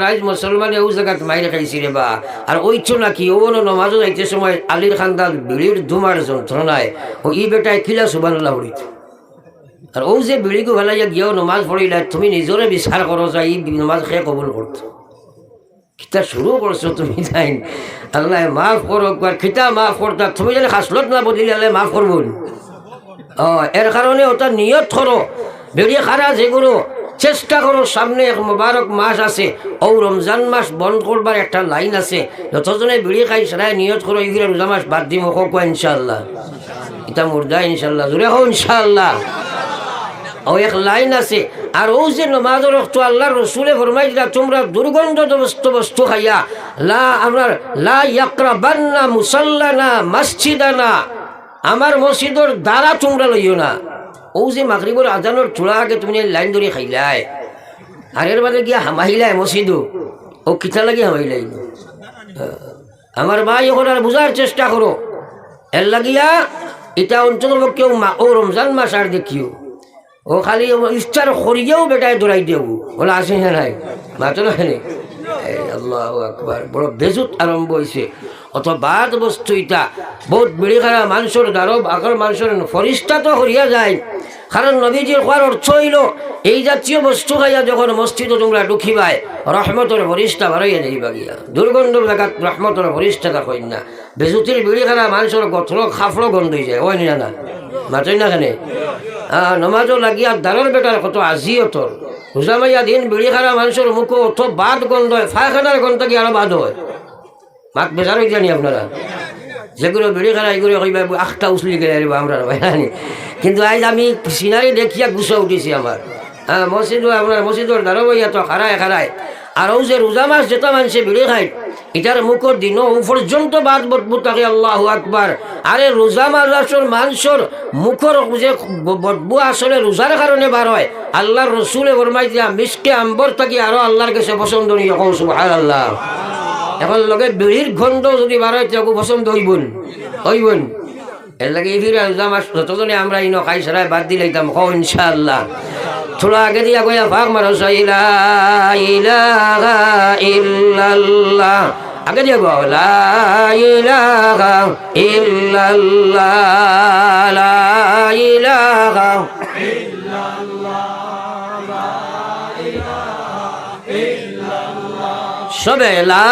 আজ মুসলমানে ও জায়গাত মাইরে খাইছি রে বা আর ওইছো নাকি ও নমাজও যাইতে সময় আলীর খান্দাল বিড়ির ধুমার যন্ত্রণায় ও ই বেটায় কিলা সুবহানাল্লাহ পড়িত আর ও যে বিড়িগু ফেলাইয়া গিয়েও নমাজ পড়িলা তুমি নিজরে বিচার করো যাই নমাজ খেয়ে কবুল করতো কিতা শুরু করছো তুমি তাই আল্লাহ মাফ করো খিতা মাফ করতা তুমি যদি হাসলত না বদলি আল্লাহ মাফ করবুন এর কারণে ওটা নিয়ত করো বেরিয়ে খারা যেগুলো চেষ্টা করো সামনে এক মোবারক মাস আছে ও রমজান মাস বন্ধ করবার একটা লাইন আছে যতজনে বিড়ি খাই সেটাই নিয়ত করো এইগুলো রোজা মাস বাদ দিব হোক ইনশাল্লাহ এটা মুর্দা ইনশাল্লাহ জোরে হোক ইনশাল্লাহ ও এক লাইন আছে আর ও যে নমাজের রক্ত আল্লাহ রসুলে ফরমাই দিলা তোমরা দুর্গন্ধযুক্ত বস্তু খাইয়া লা ইয়াকরাবান্না মুসাল্লানা মাসজিদানা আমার মসজিদের দ্বারা তোমরা লইও না ও যে মাগরিবের আজানোর চূড়া আগে তুমি লাইন ধরে খাইলাই আর এর বাদে গিয়া হামাইলাই মসজিদও ও কিতা লাগে হামাইলাই আমার ভাই এখন আর বোঝার চেষ্টা করো এর লাগিয়া এটা অঞ্চল কেউ ও রমজান মাস আর দেখিও ও খালি ইফতার করিয়েও বেটায় দৌড়াই দেব বলে আসে না নাই মাত্র না আল্লাহ আকবার বড় বেজুত আরম্ভ হয়েছে অত বাদ বস্তু এটা বহুত বিড়ি খারা মানুষের দ্বারব আগর মানুষের ফরিস্তা তো হরিয়া যায় কারণ নবীজির খোয়ার অর্থ হইল এই জাতীয় বস্তু খাইয়া যখন মসজিদে তোমরা ঢুকিবাই রহমতের ফরিস্তা বাড়াইয়া যাইবা গিয়া দুর্গন্ধ লাগাত রহমতের ফরিস্তা দেখেন না বেজুতির বিড়ি খারা মানুষের গঠন খাফড়ো গন্ধ হয়ে যায় ওই না মাতই না কেনে নমাজও লাগিয়া দাঁড়ার বেটার কত আজিও তোর হুজামাইয়া দিন বিড়ি খারা মানুষের মুখে অত বাদ গন্ধ হয় ফায়খানার গন্ধ কি আরো বাদ হয় মাত বেজার হয়ে জানি আপনারা যেগুলো বিড়ি খারা এগুলো কইবা আখটা উছলি গেলে আমরা জানি কিন্তু আজ আমি সিনারি দেখিয়া গুছা উঠিছি আমার মসজিদও আপনার মসজিদর দাঁড়াইয়া তো খারায় আর ও যে রোজা মাস যেটা মানুষে বিড়ি খায় এটার মুখর দিন পর্যন্ত বাদ বদবু থাকে আল্লাহু আকবার আরে রোজা মাসের মানুষের মুখর যে বদবু আসলে রোজার কারণে বার হয় আল্লাহর রসুলে ফরমাই দিয়া মিষ্টি আম্বর থাকি আরো আল্লাহর কাছে পছন্দনীয় সুবহানাল্লাহ এখন লগে বিড়ির গন্ধ যদি বার হয় তাকে পছন্দ হইবন এর লাগে এই ফিরে রোজা মাস যতজনে আমরা ইনো খাই সারাই বাদ দিলাইতাম হ ইনশাআল্লাহ থোড়া আগে দিয়া কইয়া ভাগ মারো লা ইলাহা ইল্লাল্লাহ আগে দিয়া গো লা ইলাহা ইল্লাল্লাহ লা ইলাহা ইল্লাল্লাহ লা ইলাহা ইল্লাল্লাহ সবে লা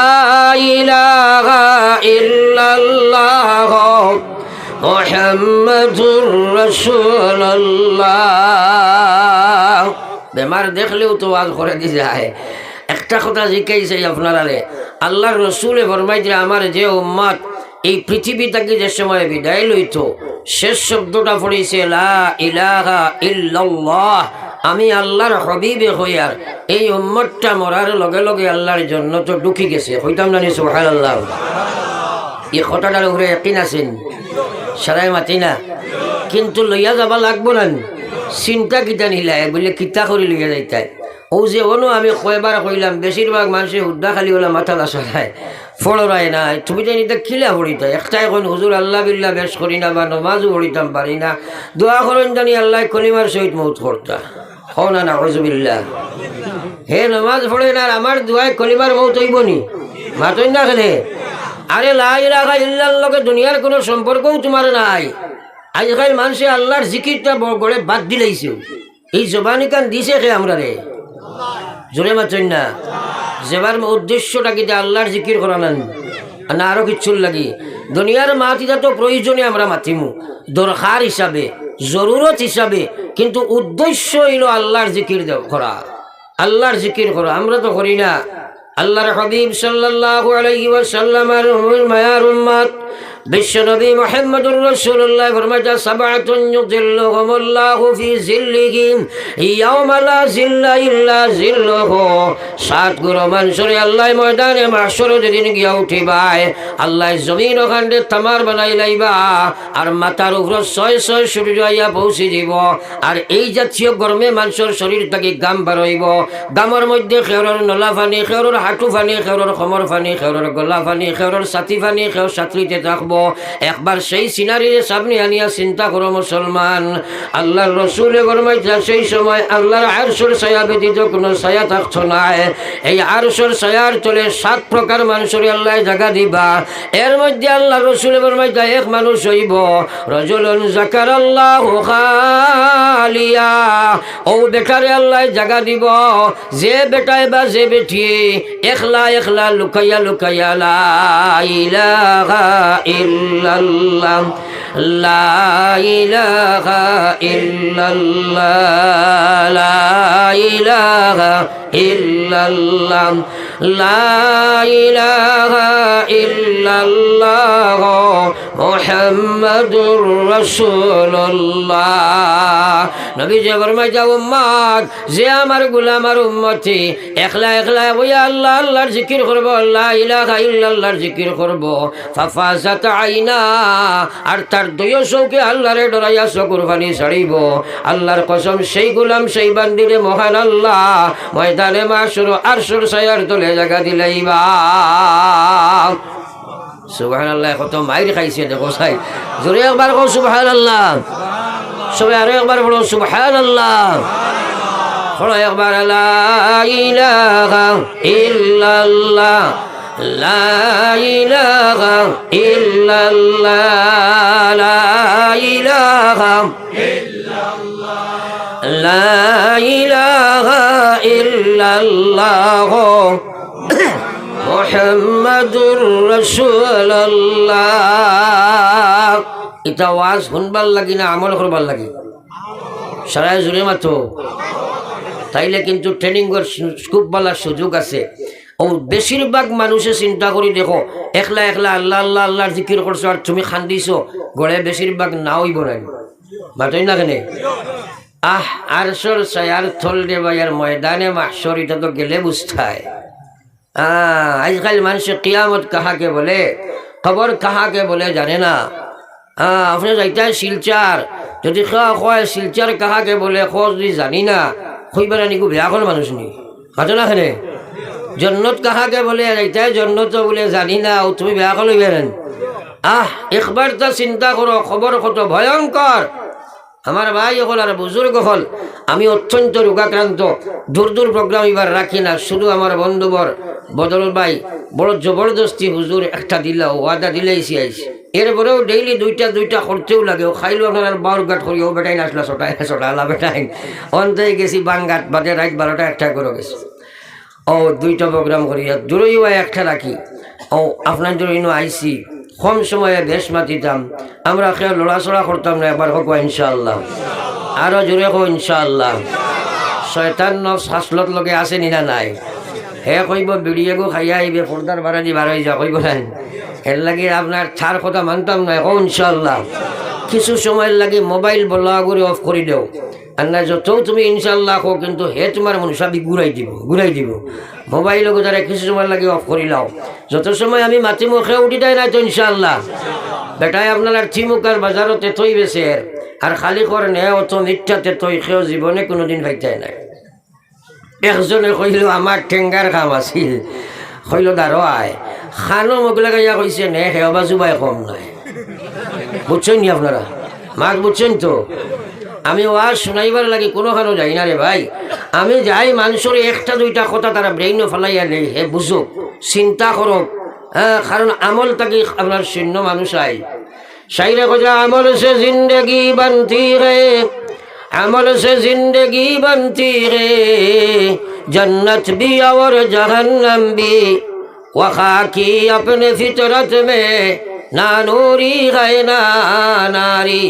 ইলাহা ইল্লাল্লাহ মুহাম্মাদুর রাসূলুল্লাহ বেমার দেখলেও তো আজ করে দিয়ে যায় একটা কথা জিজ্ঞাসা আপনারা আল্লাহর রসুলে ফরমাইছে আমার যে উম্মত এই পৃথিবী থেকে যে সময় বিদায় লইত শেষ শব্দটা পড়েছে লা ইলাহা ইল্লাল্লাহ আমি আল্লাহর হবিবে হইয়ার এই উম্মতটা মরার লগে লগে আল্লাহর জন্য তো ঢুকি গেছে হইতাম না সুবহানাল্লাহ এই কথাটার উপরে ইয়াকিন আছেন সারাই মাতি না কিন্তু লইয়া যাবা লাগবো না চিন্তা কিতা নিলাই বলে কিতা করে লইয়া যাইতাই ও যে অনু আমি কয়বার কইলাম বেশিরভাগ মানুষের হুদ্দা খালি হলে মাথা দাসায় ফলরায় না তুমি জানি তা খিলা পড়িতা একটাই এখন হুজুর আল্লাহ বিল্লাহ বেশ করি না বা নমাজও পড়িতাম পারি না দোয়া করেন জানি আল্লাহ কলিমার সহিত মৌত করতা হো না না হজবিল্লাহ হে নমাজ পড়ে না আমার দোয়ায় কলিমার মৌত হইব নি মাতই না খেলে আরে লা ইলাহা ইল্লাল্লাহকে দুনিয়ার কোনো সম্পর্কও তোমার নাই আজকাল মানুষে আল্লাহর জিকিরটা গড়ে বাদ দিলাইছে এই জবানি কান দিছে খে আমরা রে জোরে মাতই না যেবার উদ্দেশ্যটা কি আল্লাহর জিকির করা না আরো কিচ্ছুর লাগি দুনিয়ার মাতিটা তো প্রয়োজনে আমরা মাতিমু দরকার হিসাবে জরুরত হিসাবে কিন্তু উদ্দেশ্য হইল আল্লাহর জিকির করা আল্লাহর জিকির করা আমরা তো করি না আল্লাহর হাবিব সাল্লাল্লাহু আলাইহি ওয়াসাল্লামের মায়ার উম্মত বিশ্বনবী মুহাম্মদুর রাসূলুল্লাহ ফরমায়া সাবআতুন ইউযিল্লুহুমুল্লাহু ফি জিল্লিহি ইয়াওমা লা জিল্লা ইল্লা জিল্লুহু সাত গুরু মানুষরে আল্লাহ ময়দানে মাহশরে যেদিন গিয়া উঠিবাই আল্লাহ জমিন ওখানে তামার বানাই লাইবা আর মাথার উপর ছয় সূর্য আইয়া পৌঁছে দিব আর এই জাতীয় গরমে মানুষের শরীর থেকে গাম বাড়াইব গামের মধ্যে খেউরের নলা ফানি খেউরের হাঁটু ফানি খেউরের কোমর ফানি খেউরের গলা ফানি খেউরের ছাতি ফানি খেউ ছাত্রীতে থাকব একবার সেই সিনারির সামনে আনিয়া চিন্তা করো মুসলমান। আল্লাহর রসুলে ফরমাইছেন সেই সময় আল্লাহর আরশের ছায়া ব্যতীত কোনো ছায়া থাকতো না। এই আরশের ছায়ার তলে 7 প্রকার মানুষের আল্লাহ জায়গা দিবা। এর মধ্যে আল্লাহর রসুলে ফরমাইছেন এক মানুষ হইব রাজুলুন যাকারাল্লাহু খালিয়া, ও বেটারে আল্লাহ জায়গা দিব যে বেটায় বা যে বেটি একলা একলা লুকাইয়া লুকাইয়া লা ইলাহা ইল্লাল্লাহ লা ইলাহা ইল্লাল্লাহ লা ইলাহা ইল্লাল্লাহ লা ইলাহা ইল্লাল্লাহ মুহাম্মাদুর রাসূলুল্লাহ। নবী যে ফরমাইছে উম্মত যে আমার গোলাম আর উম্মতি একলা একলা ওয়া আল্লাহ আল্লাহর জিকির করব, লা ইলাহা ইল্লাল্লাহর জিকির করব, ফাফাজাত আইনা আর তার দুই চোখে আল্লাহরে ডরাইয়া চকুর পানি ছাড়িব। আল্লাহর কসম সেই গোলাম সেই বান্দিরে মহান আল্লাহ ময়দানে মাশর আরশের ছায়ার তলে জায়গা দিলাইবা। সুবহানাল্লাহ। কত মাইর খাইছে দেখো সাই, জোরে একবার কও সুবহানাল্লাহ, সবাই আরো একবার বলো সুবহানাল্লাহ, বলো একবার লা ইলাহা ইল্লাল্লাহ লা ইলাহা ইল্লাল্লাহ লা ইলাহা ইল্লাল্লাহ লা ইলাহা ইল্লাল্লাহ মুহাম্মাদুর রাসূলুল্লাহ। এটা ওয়াজ শুনবার লাগি না আমল করবার লাগি? সারায় জুড়ে মাতো তাইলে কিন্তু ট্রেনিং স্কুপ বালার সুযোগ আছে। ও বেশিরভাগ মানুষে চিন্তা করি দেখো একলা একলা আল্লাহ আল্লাহ আল্লাহর জিকির করছো আর তুমি খান্দিছো গড়ে বেশিরভাগ নাওই বনাই মাতই না কেনে। আরশের ছায়ার থল দে ভাইয়ার ময়দানে মাহশর এটা তো গেলে বুঝতায়। আজকাল মানুষ কিয়ামত কাহাকে বলে খবর কাহাকে বলে জানে না। আপনি যাইতে শিলচার যদি কয় শিলচার কাহাকে বলে যদি জানি না কইবার নিকু বেয়া কোনো মানুষ নি মাতো না খেলে। জন্নত কাহাকে বলে যাইতে জন্নত বলে জানি না ও তুমি বেয়া করে বেরেন। একবার তো চিন্তা করো খবর কত ভয়ঙ্কর। আমার ভাই হল আর বুজুর্গ হল, আমি অত্যন্ত রোগাক্রান্ত, দূর দূর প্রোগ্রাম এবার রাখি না। শুধু আমার বন্ধুবর বদল ভাই বড় জবরদস্তি হুজুর একটা দিলা ওয়াদা দিলেইছি আইসি, এরপরেও ডেইলি দুইটা করতেও লাগে। ও খাইলো আপনার বাউর গাট করি ও বেটাই আসলা ছোটা আলা বেটাই অন্তে গেছি বাঙ্গাট বাদে রাত 12টা 1টা করে গেছি। ও 2টা প্রোগ্রাম করি দূরই হয় একটা রাখি। ও আপনার জন্য ইনো আইসি কম সময়ে দেশ মাতিতাম আমরা খেয়ে লড়াচড়া করতাম না। একবার হোক ইনশাআল্লাহ, আরো জোরে হোক ইনশাআল্লাহ। শয়তান নফস হাসলত লগে আছে নিনা নাই? হে কইব বিড়িয়েগো খাইয়া আইবে পর্দার বাড়াদি বাড়াই যা কইব না। এর লাগে আপনার ছাড় কথা মানতাম না হোক ইনশাআল্লাহ। কিছু সময়ের লাগে মোবাইল বলা করে অফ করে দেও আর না যত তুমি ইনশাআল্লাহ হোক কিন্তু হে তোমার মনুষ্যাবি ঘুরাই দিব। মোবাইল গোজারে কিছু সময় লাগে অফ করি লাও। যত সময় আমি মাতি মুখে উঠি দেয় না তো ইনশাআল্লাহ বেটায় আপনার আর থিমুকার বাজারতে থই বেছে আর খালি করে নে অত মিথ্যাতে থই খেয়েও জীবনে কোনোদিন ভাইতাই নাই। একজনে কইল আমার ঠেঙ্গার কাম আছিল, কইল দাঁড়ো আয় খানো মোগলা গাইয়া কইছে নে হেও বাজু বাই কম নাই। বুঝছেন নি আপনারা মাছ বুঝছেন তো? আমি ওয়াজ শোনাইবার লাগে কোনোখানো যাই না রে ভাই। আমি যাই মানুষের 1টা 2টা কথা তারা ব্রেইনও ফেলাইয়া নেই হে বুঝুক চিন্তা করুক। কারণ আমল তাকে আপনার শূন্য মানুষ আই শাইরে কথা আমল সে জিন্দগি বানতি রে, আমল সে জিন্দগি বানতি রে, जन्नत भी और जहन्नम भी वखा की अपने फितरत में ना नूरी है ना नारी,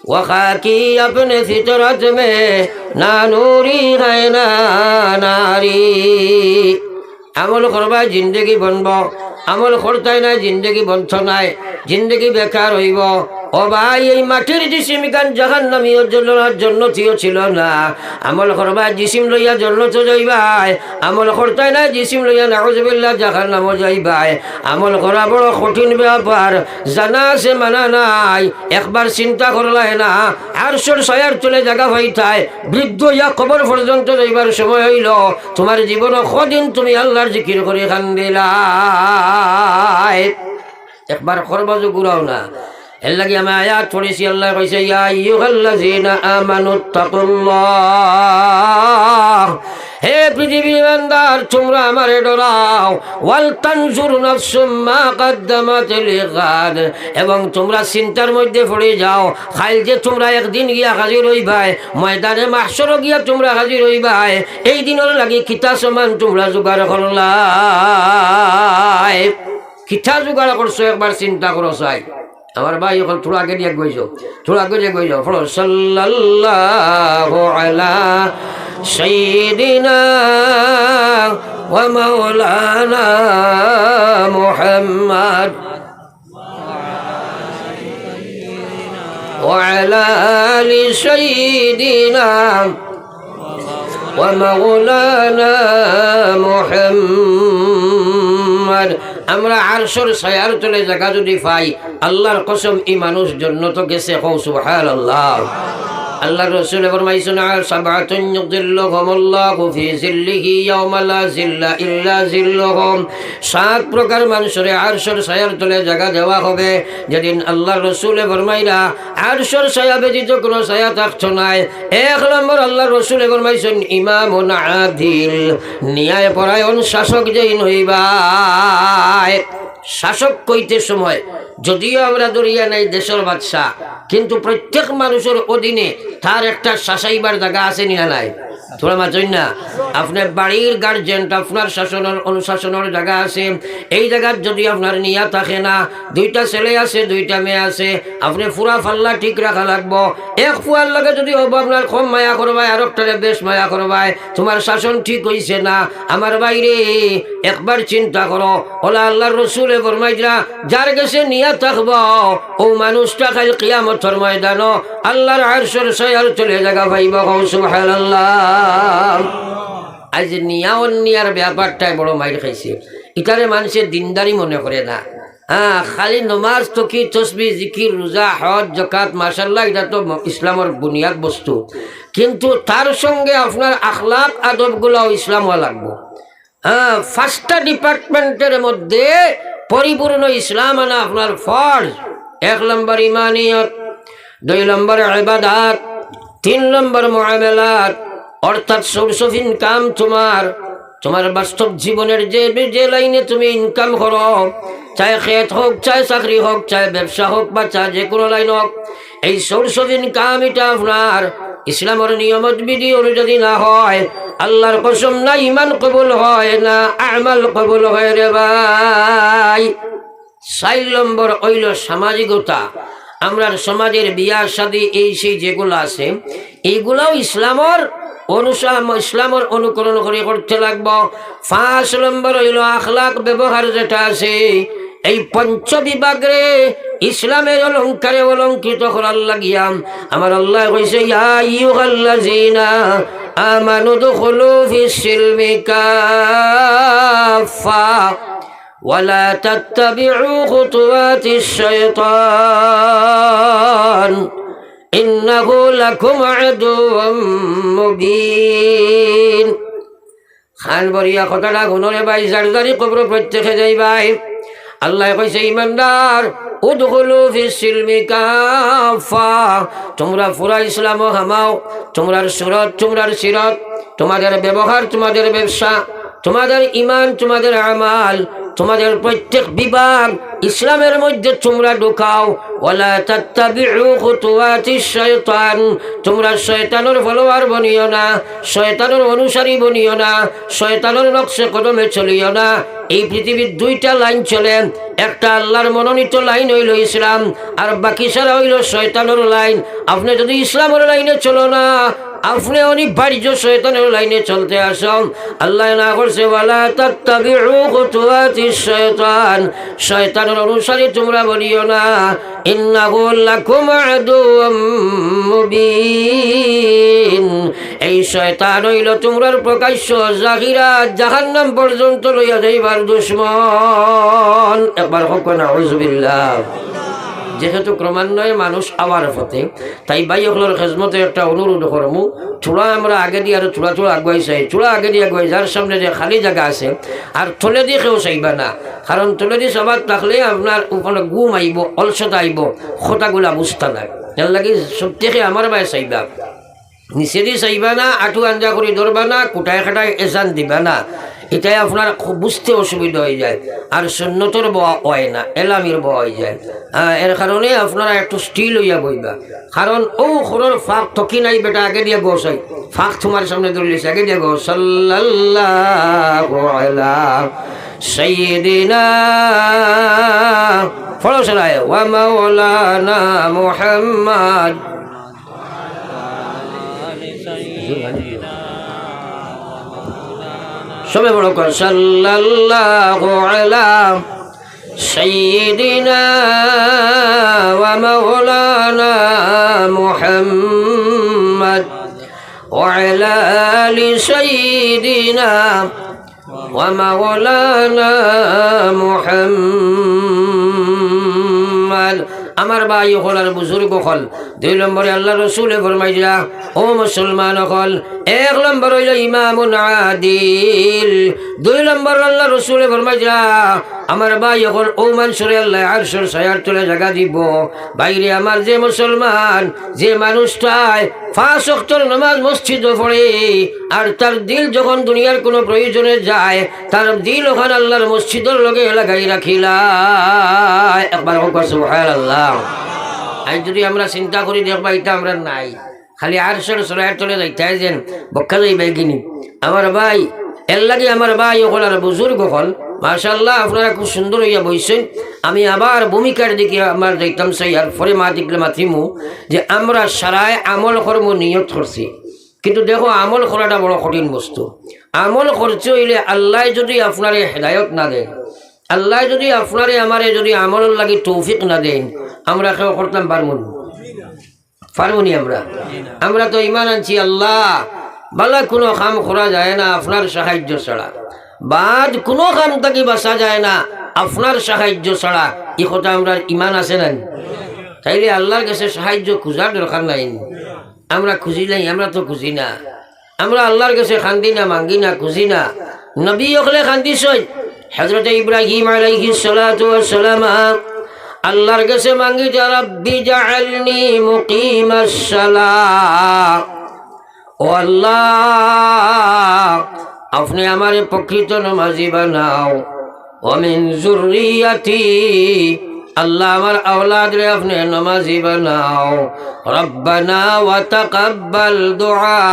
वखा की अपने फितरत में ना नूरी है ना नारी। আমল করবা জিন্দগি বনব, আমল করতাই নাই জিন্দগি বন্ধ নাই, জিন্দগি বেকার হইব। ও ভাই এই মাটির জিসিম গান জাহান্নামীও জন্নতিও ছিল না। আমল করবা জিসিম লইয়া জন্নত যাইবাই, আমল করতাই নাই জিসিম লইয়া নাউজুবিল্লাহ জাহান্নামও যাইবাই। আমল করা বড় কঠিন ব্যাপার, জানা আছে মানা নাই। একবার চিন্তা করলাই না আরশের ছায়ার তলে জায়গা হইতাই বৃদ্ধ ইয়া কবর পর্যন্ত যাইবার সময় হইল তোমার জীবন কদিন তুমি আল্লাহর জিকির করে কান্দিলাই। একবার করবাজু ঘুরাও না। এর লাগি আমি আয়াত পড়েছি, আল্লাহ কইছে ইয়া আইয়ুহাল্লাযীনা আমানুত্তাকুল্লাহ, হে পৃথিবীর বান্দার তোমরা আমারে ডরাও। ওয়াল তানজুর নাফসুম মা কদ্দামাত লিগাদ, এবং তোমরা চিন্তার মধ্যে পড়ে যাও খাইল যে তোমরা একদিন গিয়া হাজির হইবাই, ময়দানে মাহশর গিয়া তোমরা হাজির হইবাই, এই দিনের লাগি কিতা সমান তোমরা জোগাড় করলাই, কিতা জোগাড় করছো একবার চিন্তা করো চাই। আমার ভাই এখন থোড়া আগে দিয়ে গইছো, থোড়া আগে দিয়ে গইছো, ফলো সাল্লাল্লাহু আলা সাইয়্যিদিনা ওয়া মাওলানা মুহাম্মদ ওয়া আলা আলি সাইয়্যিদিনা ওয়া মাওলানা মুহাম্মদ। আমরা আরশের ছায়ার তলে জায়গা যদি পাই, আল্লাহর কসম এই মানুষ জান্নাত গেছে, কও সুবহানাল্লাহ। আল্লাহর রাসূল ফরমাইছেন সাবআতুন ইউযিল্লুহুমুল্লাহু ফি জিল্লিহি ইয়াওমা লা জিল্লা ইল্লা জিল্লুহুম, সাত প্রকার মানুষের আরশের ছায়ার তলে জায়গা দেওয়া হবে যেদিন আল্লাহর রাসূল ফরমাইলা আরশের ছায়া ব্যতীত কোনো ছায়া থাকতো না। এক নম্বর আল্লাহর রাসূল ফরমাইছেন ইমামুন আদিল, ন্যায় পরায়ণ শাসক যেই হইবা। শাসক কইতে সময় যদিও আমরা দরিয়া নাই দেশের বাদশা, কিন্তু প্রত্যেক মানুষের অধীনে তার একটা শাসাইবার জায়গা আছে নিয়া নাই? তোমরা মাঝই না, আপনার বাড়ির গার্জেন আপনার শাসনের অনুশাসনের জায়গা আছে। এই জায়গার যদি আপনার নিয়া থাকে না, দুইটা ছেলে আছে দুইটা মেয়ে আছে, আপনি পুরা ফাল্লা ঠিক রাখা লাগবো। এক ফুয়ার লাগে যদি হবো আপনার কম মায়া করবাই, আর একটারে বেশ মায়া করবাই, তোমার শাসন ঠিক হইছে না। আমার বাইরে একবার চিন্তা করো, ওলা আল্লাহর রাসূলে ফরমাইরা যার কাছে নিয়া থাকব ও মানুষটা কাল কিয়ামতের ময়দান আল্লাহর আরশের ছায়ার তলে জায়গা পাইব, সুবহানাল্লাহ। আজ নিয়া অন্যার ব্যাপারটাই বড় মাইর খাইছে। ইটারে মানুষের দিনদারি মনে করে না। হ্যাঁ, খালি নমাজ তকি তসবি জিকির রোজা হজ জাকাত মাশাআল্লাহ, এটা তো ইসলামের বুনিয়াদ বস্তু, কিন্তু তার সঙ্গে আপনার আখলাক আদবগুলাও ইসলাম হওয়া লাগবো। হ্যাঁ, পাঁচটা ডিপার্টমেন্টের মধ্যে পরিপূর্ণ ইসলাম আনা আপনার ফরজ। এক নম্বর ইমানিয়ত, দুই নম্বর ইবাদত, তিন নম্বর মুআমালাত, অর্থাৎ সোর্স অফ ইনকাম তোমার বাস্তব জীবনের যে লাইনে তুমি ইনকাম করো, চাই খেত হোক, চাই চাকরি হোক, চাই ব্যবসা হোক, বা চাই যে কোনো লাইন হোক, এই সোর্স অফ ইনকাম এটা আপনার ইসলামের নিয়মত বিধি অনুযায়ী না হয়, আল্লাহর কসম না ইমান কবুল হয় না, আমাল কবুল হয় রে ভাই। 4 নম্বর হইল সামাজিকতা। আমরা সমাজের বিয়া শাদী এই সেই যেগুলো আছে, এইগুলাও ইসলামের অনুকরণ করে করতে লাগবো। 5 নম্বর হইল আখলাক ব্যবহার যেটা আছে, এই পঞ্চ বিভাগে ইসলামের অলঙ্কারে অলঙ্কৃত করার লাগিয়া আমার আল্লাহ কইছে ইয়া আইয়ুহাল্লাযীনা আমানু দুখুলু ফিস সিলমি কাফা ওয়ালা তাত্তাবিউ খুতুওয়াতিশ শাইতান ইন্নাহু লাকুম আদুউম মুবিন। খান বরিয়া কথাটা গুণরে ভাই জারদারি কবর প্রত্যেকে যাইবাই। আল্লাহ কইছে ইমানদার উদখুলু ফিস সিলমি কাফা, তোমরা পুরা ইসলাম হামাও। তোমরার সুরত, তোমরার সিরত, তোমাদের ব্যবহার, তোমাদের ব্যবসা, তোমাদের ইমান, তোমাদের আমাল, তোমাদের প্রত্যেক বিভাগ ইসলামের মধ্যে তোমরা ঢুকাও। ওয়ালা তাত্তাবিউ খুতুওয়াতিশ শাইতান, তোমরা শয়তানের ফলোয়ার বনিও না, শয়তানের অনুসারী বনিও না, শয়তানের নকশে কদমে চলিও না। এই পৃথিবীর দুইটা লাইন চলে, একটা আল্লাহর মনোনীত লাইন হইল ইসলাম, আর বাকি সারা হইল শয়তানের লাইন। আপনি যদি ইসলামের লাইনে চলো না, আপনি অনিবার্য শয়তানের লাইনে চলতে আসম। আল্লাহ না করছে ওয়ালা তাত্তাবিউ খুতুওয়াতিশ শাইতান, শয়তানের অনুসারী তোমরা বলিও না, ইন্নাহু লাকুম আদুউম মুবিন। এই শয়তান হইল তোমরার প্রকাশ্য জাহিরা জাহান্নাম পর্যন্ত লইয়া যাইবার দুশমন। একবার হোক না আউযুবিল্লাহ। যেহেতু ক্রমান্বয়ে মানুষ আওয়ার পথে, তাই ভাই হকলের খেজমতে একটা অনুরোধ করমু, চূড়া আমরা আগে দিয়ে আরো চূড়া আগুয়াই চাই, চূড়া আগে দিয়ে আগুয়াই, যার সামনে যে খালি জায়গা আছে আর তলে দিয়ে কেউ চাইবা না, কারণ তলে দিয়ে সবার থাকলে আপনার ওখানে ঘুম আইব, অলসতা আইব, খোটাগুলা বুঝতে না, এর লাগে সব থেকে আমার ভাই চাইবা, নিচে দিয়ে চাইবা না, আঁটু আঞ্জা করে ধরবা না, কুটায় খাটায় এসান দিবা না, এটাই আপনার খুব বুঝতে অসুবিধা হয়ে যায়, আর সুন্নতর বয়া হয় না, এলামির বয়া হয়ে যায়। এর কারণে আপনারা একটু স্টিল হইয়া বইবা, কারণ ও খোরের ফাঁক থকি নাই বেটা, আগে দিয়ে গোসাই ফাঁক তোমার সামনে ধরলিস, আগে দিয়ে গো সাল্লাল্লাহু আলা সাইয়্যিদিনা ফরসরায় ওয়া মাওলানা মুহাম্মদ সবে বড় কর সাল্লাল্লাহু আলা সাইয়্যিদিনা ওয়া মাওলানা মুহাম্মদ ওয়া আলা আলি সাইয়্যিদিনা ওয়া মাওলানা মুহাম্মদ। আমার ভাই হল আর বুজুর্গ হল, 2 নম্বরে আল্লাহ রসুলে ফরমাইলা ও মুসলমান হল, 1 নম্বর হইল ইমামুন আদিল, 2 নম্বর আল্লাহ রসুলে ফরমাইলা আমার ভাই হল ও মানুষরে আল্লাহ আরশের ছায়ার তলে জায়গা দিব। বাইরে আমার যে মুসলমান, যে মানুষটায় 5 ওয়াক্তের নামাজ মসজিদে পড়ে, আর তার দিল যখন দুনিয়ার কোনো প্রয়োজনে যায়, তার দিল ওখানে আল্লাহর মসজিদের লগে লাগাই রাখিলা। একবার হোক সুবহানাল্লাহ। আজ যদি আমরা চিন্তা করি দেখবা এটা আমরা নাই, খালি আরশের ছায়ার তলে যাইতে যেন বক্কা যাইবে কিনি। আমার ভাই এর লাগে আমার ভাই ওখানে আর বুজুর্গ হল, মাশাআল্লাহ আপনারা খুব সুন্দর হইয়া বইছেন। আমি আবার ভূমিকার দিকে আমার যাইতাম চাই, আর পরে মা দিকলে মাতিমু যে আমরা সারায় আমল কর্ম নিয়ত করছি, কিন্তু দেখো আমল করাটা বড় কঠিন বস্তু। আমল করতে হইলে আল্লাহ যদি আপনারে হেদায়ত না দেন, আল্লাহ যদি আপনারে আমারে যদি আমলের লাগি তৌফিক না দেন, আমরা কেউ করতাম পারবনি। আমরা তো ইমান আনছি আল্লাহ বালা কোনো কাম করা যায় না আপনার সাহায্য ছাড়া, বাদ কোনো কাম থাকি বাঁচা যায় না আপনার সাহায্য ছাড়া, এই কথা আমরা ইমান আছে না? তাইলে আল্লাহর কাছে সাহায্য খুঁজার দরকার নাই। আমরা খুঁজি নাই, আমরা তো খুঁজি না, আমরা আল্লাহর কাছে খান্দি না, মাঙ্গি না, খুঁজি না। নবী হলে খান্দিছই, হযরত ইব্রাহিম আলাইহিস সালাতু ওয়াস সালাম আল্লাহর কাছে মাঙ্গি যা রাব্বি জাআলনি মুকিমাস সালাহ, ও আল্লাহ আপনি আমার প্রকৃত নামাজি বানাও, ওয়া মিন যুররিয়াতি আল্লাহ আমার আওলাদ রে আপনি নামাজি বানাও, রব্বানা ওয়া তাকাব্বাল দুআ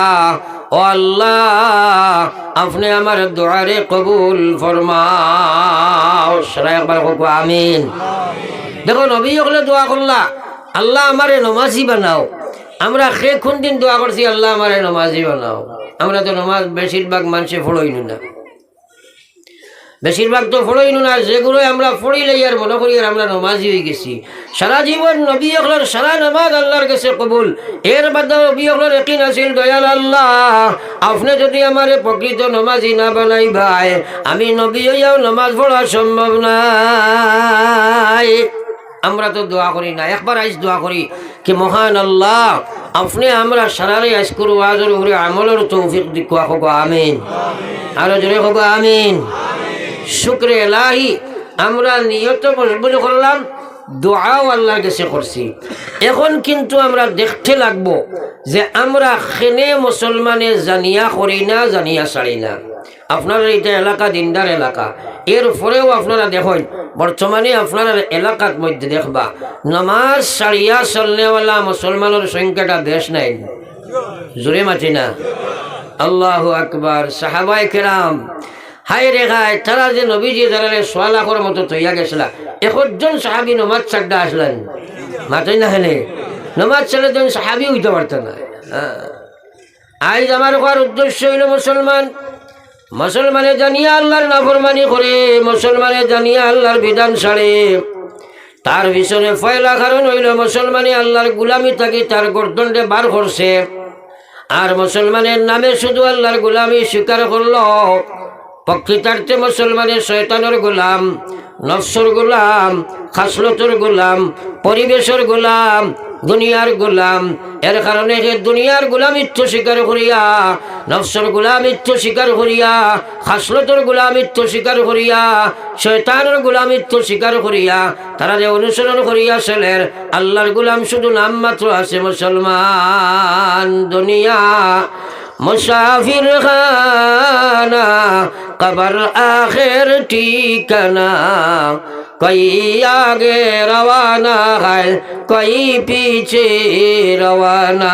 ও আল্লাহ আপনি আমার দোয়ারে কবুল ফরমাও। সবাই একবার হোক আমিন। দেখো নবী হলে দোয়া করলা আল্লাহ আমারে নামাজি বানাও, আমরা কোন দিন দোয়া করছি আল্লাহ আমারে নামাজি বানাও? আমরা তো নামাজ বেশিরভাগ মানুষে ফড়ইন না, বেশিরভাগ তো ফড়ইন না, যেগুলো আমরা ফড়িলেই আর মনে করি আর আমরা নামাজি হয়ে গেছি। সারা জীবন নবী হলের সারা নামাজ আল্লাহর কাছে কবুল। এর বাদে নবী হলের ইয়াকিন আছিল দয়াল আল্লাহ আপনি যদি আমারে প্রকৃত নামাজি না বানাই ভাই, আমি নবী হইয়াও নামাজ পড়া সম্ভব নাই। আমরা তো দোয়া করি না, একবার আইস দোয়া করি কি মহান আল্লাহ আপনি আমরা সারারে আইস করু আজর উপরে আমলের তৌফিক দিকুয়া হোক আমিন। আরো জোরে হোক আমিন। শুকরে এলাহি আমরা নিয়ত মজবুত করলাম, দোয়াও আল্লাহর কাছে করছি। এখন কিন্তু আমরা দেখতে লাগবো যে আমরা খেনে মুসলমানে জানিয়া করি না, জানিয়া ছাড়ি না। আপনারা এটা এলাকা দিনদার এলাকা, এরপরেও আপনারা দেখেন বর্তমানে আপনারা এলাকার মধ্যে দেখবা নামাজ ছাড়িয়া চলনেওয়ালা মুসলমানের সংখ্যাটা দেশ নাই, জোরে মাতি না। আল্লাহু আকবার। সাহাবায়ে কেরাম হাই রেখায় তারা যে নবীজি যারা সোয়ালাখর মতো তৈয়া গেছিল, 1জন সাহাবি নমাজ ছাড়া আসলেন, মাতই না হেনে নমাজ ছাড়া তো সাহাবি হইতে পারত না। আজ আমার হওয়ার উদ্দেশ্য হইল মুসলমানে জানিয়া আল্লাহর নাফরমানি করে, মুসলমানে জানিয়া আল্লাহর বিধান ছাড়ে। তার পিছনে পয়লা কারণ হইল মুসলমানে আল্লাহর গুলামি থাকি তার গর্দনটা বার করছে, আর মুসলমানের নামে শুধু আল্লাহর গুলামি স্বীকার করল। প্রকৃতার্থে মুসলমানের শয়তানের গোলাম, নফসর গোলাম, খাসলতর গোলাম, পরিবেশের গোলাম, দুনিয়ার গোলাম। এর কারণে যে দুনিয়ার গোলামিত্ব স্বীকার করিয়া, নফসর গোলামিত্ব স্বীকার করিয়া, খাসলতর গোলামিত্ব স্বীকার করিয়া, শয়তানের গোলামিত্ব স্বীকার করিয়া তারা যে অনুসরণ করিয়া ছেলের আল্লাহর গোলাম শুধু নাম মাত্র আছে মুসলমান। দুনিয়া মুসাফির খানা, কবর আখের ঠিকানা, কই আগে রওয়ানা হয়, কই পিছে রওয়ানা।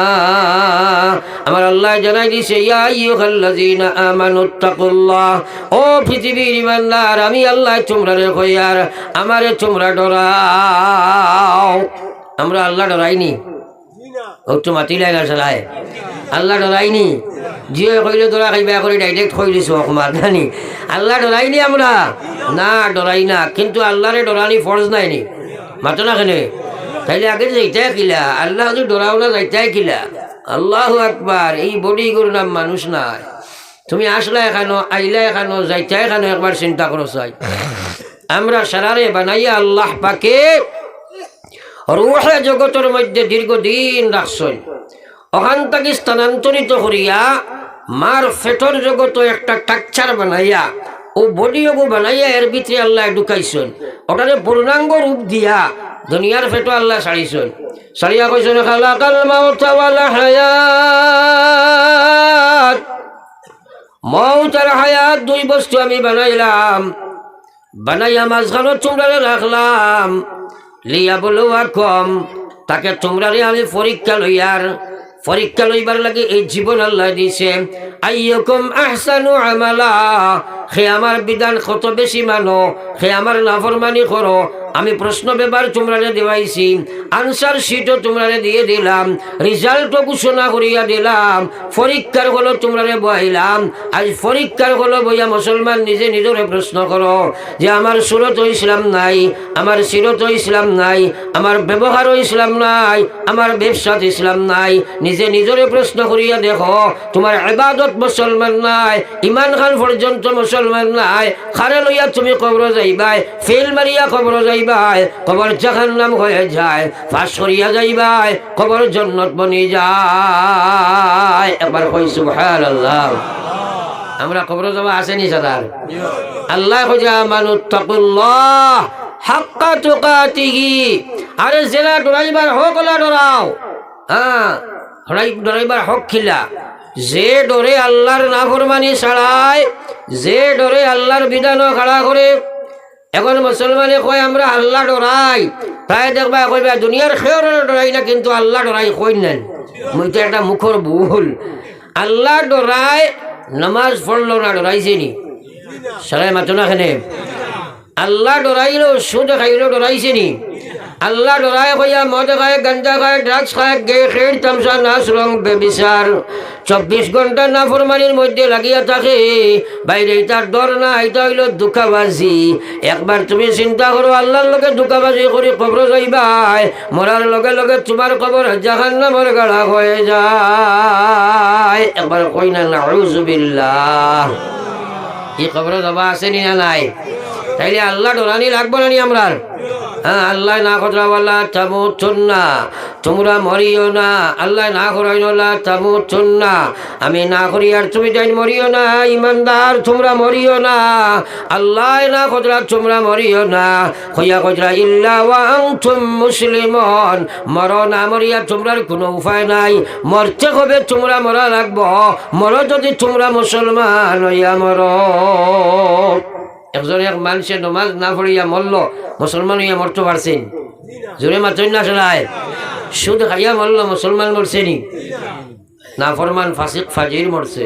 আমার আল্লাহ জানাই দিছে, ইয়া আইয়ুহাল্লাযীনা আমানুত্তাকুল্লাহ, ও পৃথিবীর ইমানদার, আমি আল্লাহ তোমরা রে কইয়ার আমারে তোমরা ডরাও। আমরা আল্লাহ ডরাইনি, ও তো মাতি লাইনা চালায়, আল্লাহ ডরাইনি। জিও কইলে তোরা খাইবা করে ডাইরেক্ট কই দিছো অকমার জানি, আল্লাহ ডরাইনি আমরা না, ডরাই না। কিন্তু আল্লাহরে ডরানি ফরজ নাইনি, মাতো না কেনে? তাইলে আগে যাইতাই কিলা, আল্লাহ যদি ডরাও না যাইতাই কিলা। আল্লাহু আকবার। এই বডি গরু নাম মানুষ নাই। তুমি আসলা এখানো, আইলা এখানো, যাইতাই এখানো, একবার চিন্তা করো চাই। আমরা সারারে বানাইয়া আল্লাহ পাকে রূহে জগতের মধ্যে দীর্ঘদিন রাখছেন। ওখান থেকে স্থানান্তরিত করিয়া মার ফেটর জগত একটা টাকচার বানাইয়া, ও বডিও বানাইয়া এর ভিতরে আল্লাহ ঢুকাইছেন। ওটারে পূর্ণাঙ্গ রূপ দিয়া দুনিয়ার ফেটো আল্লাহ ছাড়িছেন। ছাড়িয়া কইছেন, খালাকাল মাউতা ওয়াল হায়াত, মউত আর হায়াত দুই বস্তু আমি বানাইলাম, বানাইয়া মাঝখানে তোমরা রাখলাম। লিয়াবলুয়াকুম, তাকে তোমরারে আমি পরীক্ষা লইয়ার, পরীক্ষা লইবার লাগে এই জীবন আল্লাহ দিছে। আইয়ুকুম আহসানু আমালা, হে আমার বিধান কত বেশি মানো, হে আমার নাফরমানি করো। আমি প্রশ্ন পেপার তোমরারে দেওয়াইছি, আনসার শিটও তোমরারে দিয়ে দিলাম, রেজাল্টও ঘোষণা করিয়া দিলাম, পরীক্ষার হলো তোমরারে বহাইলাম। আজ পরীক্ষার হলো বইয়া মুসলমান নিজে নিজরে প্রশ্ন করো যে আমার সুরত ইসলাম নাই, আমার সিরত ইসলাম নাই, আমার ব্যবহারও ইসলাম নাই, আমার ব্যবসাত ইসলাম নাই। নিজে নিজরে প্রশ্ন করিয়া দেখো, তোমার ইবাদত মুসলমান নাই, ইমান খান পর্যন্ত মুসলমান নাই। খারে লইয়া তুমি কবর যাইবাই, ফেল মারিয়া কবর যাইবাই, কবর জাহান্নাম হয়ে যায়, ফাঁস করিয়া যাইবাই, কবর জান্নাত বনি যায়। একবার কই সুবহানাল্লাহ। আমরা কবর যাওয়া আসেনি সাদার? আল্লাহ কইয়া আমানুত্তাকুল্লাহ হাক্কা তুকাতিহি। আরে জেলা ডরাইবার হক ওলা ডরাও, হ্যাঁ ডরাইবার হক খিলা। যে ডরে আল্লাহর নাফরমানি ছাড়ায়, যে ডরে আল্লাহর বিধান খাড়া করে। এখন মুসলমানে কয় আমরা আল্লাহ ডরাই, প্রায় দেখবা কইবা দুনিয়ার খেয়ের ডরাই না, কিন্তু আল্লাহ ডরাই কই নেন। মুই তো একটা মুখর ভুল। আল্লাহ ডরাই, নামাজ পড়লো না, ডরাইছে নি? সারাই মাতো না খেনে। আল্লাহ ডরাইলো, সুদ খাইলো, ডরাইছে নি? আল্লাহ ডরাই কইয়া মদ খায়, গাঞ্জা খায়, ড্রাগস খায়, গে খের, তামসা, নাচ, রং, বেবিচার 24 ঘন্টা নাফরমানির মধ্যে লাগিয়া থাকে। বাইরে তার ডর না, এটা হইল ধোঁকাবাজি। একবার তুমি চিন্তা করো, আল্লাহর লগে ধোঁকাবাজি করে কবর যাইবাই, মরার লগে লগে তোমার কবর জাহান্নামের গাড়া হয়ে যায়। একবার কই না নাউযুবিল্লাহ। এই কবর যাবা আসেনি না নাই? তাইলে আল্লাহ ডরানি লাগবো না নি আমরা? হ্যাঁ, আল্লাহ না কতরা তামুতুন্না, তোমরা মরিও না। আল্লাহ না করাইলা তামুতুন্না, আমি না করি আর তুমি তাই মরিও না। ইমানদার তোমরা মরিও না, আল্লাহ না কতরা তোমরা মরিও না। কইয়া কতরা ইল্লা ওয়া আনতুম মুসলিমুন, মরো না মরিয়া তোমরার কোনো উপায় নাই, মরতে হবে তোমরা মরা লাগবো। মরো যদি তোমরা মুসলমান হইয়া মরো। একজন এক মানুষের নমাজ না পড়িয়া মরল, মুসলমান হইয়া মরতে পারছেন? জোরে মাত্রই না চলায়। সুদ খাইয়া মরল, মুসলমান মরছেনি? না, ফরমান ফাসিক ফাজির মরছে।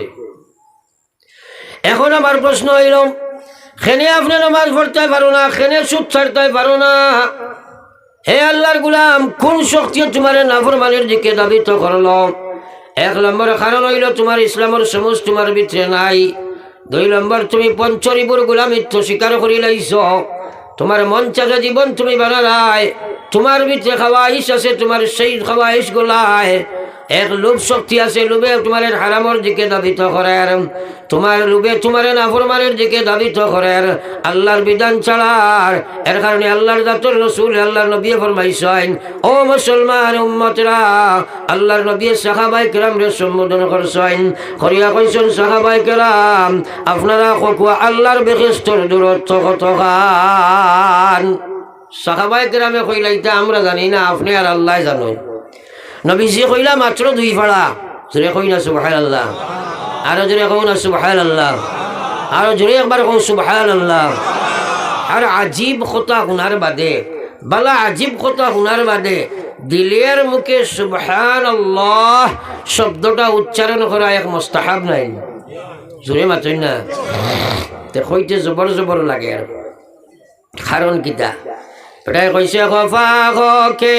এখন আমার প্রশ্ন হইল, খেনে আপনি নমাজ পড়তে পারো না, খেনে সুদ ছাড়তে পারো না, হে আল্লাহর গুলাম, কোন শক্তি তোমার নাফরমানের দিকে দাবিত করলো? 1 নম্বর কারণ হইল তোমার ইসলামের সমুজ তোমার ভিতরে নাই। 2 নম্বর, তুমি পঞ্চরিপুর গোলামিত্ব স্বীকার করি লাইছ। তোমার মন চাচা জীবন তুমি বানালাই, তোমার ভিতরে খাওয়াইশ আছে, তোমার সেই খাওয়াইশ গোলায় এক লোভ শক্তি আছে, লোভে তোমার হারামর দিকে দাবিত করার, তোমার লোভে তোমার নাফরমানের দিকে দাবিত করার, আল্লাহর বিধান ছাড়ার। এর কারণে আল্লাহর জাতর রসুল আল্লাহর নবী ফরমাইছেন, ও মুসলমান উম্মতরা, আল্লাহর নবী সাহাবায়ে কেরামরে সম্বোধন করছেন, করিয়া কইছেন, সাহাবায়ে কেরাম আপনারা কোয়া আল্লাহর বেহেশতর দূরত্ব কতখান। সাহাবায়ে কেরামে কইলা ইতা আমরা জানি না, আপনি আর আল্লাহ জানেন। নবীজি কইলা মাত্র 2 ফাড়া, জোরে কই না সুবহানাল্লাহ, আরো জোরে কই না সুবহানাল্লাহ, আরো জোরে একবার কই সুবহানাল্লাহ। আর আজীব কথা শুনার বাদে, বালা আজীব কথা শুনার বাদে দিলের মুখে সুবহানাল্লাহ শব্দটা উচ্চারণ করা এক মুস্তাহাব নাই, জোরে মাতই না, তে কইতে জবর জবর লাগে। আর কারণ কিতা, এটাই কইছে খফা খকে